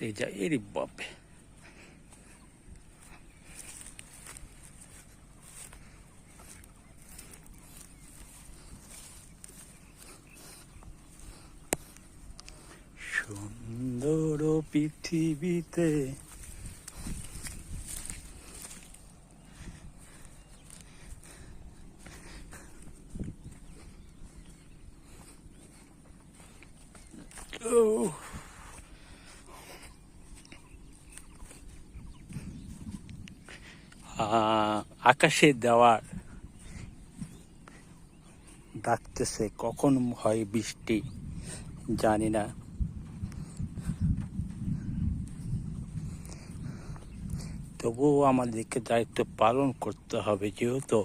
এই যা এরি বাপে, সুন্দর পৃথিবীতে আকাশে দেওয়ার ডাকতেছে, কখন হয় বৃষ্টি জানি না। তবুও আমাদেরকে দায়িত্ব পালন করতে হবে, যেহেতু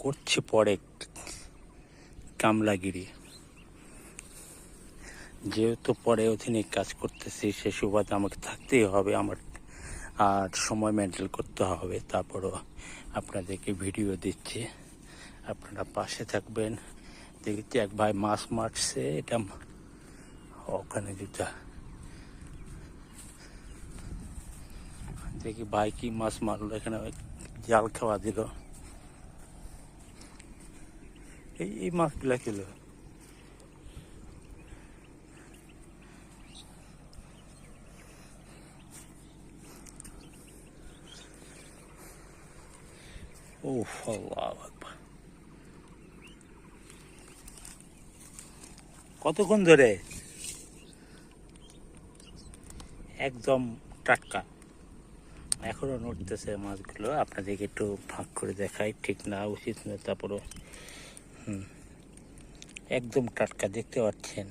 করছে পরে কামলাগিরি, যেহেতু পরে অধীনে কাজ করতেছি সে সুবাদে আমাকে থাকতেই হবে, আমার আর সময় মেনটেন করতে হবে। তারপরও আপনাদেরকে ভিডিও দিচ্ছি, আপনারা পাশে থাকবেন। দেখছি এক ভাই মাছ মারছে, এটা ওখানে যেটা দেখি ভাই কি মাছ মারলো, এখানে জাল খাওয়া দিল। এই মাছগুলা ছিল ও আল্লাহু আকবার। কতক্ষণ ধরে? একদম টাটকা, এখনো নড়তেছে মাছগুলো। আপনাদেরকে একটু ভাগ করে দেখাই, ঠিক না উচিত না, তারপরও একদম টাটকা দেখতে পাচ্ছেন।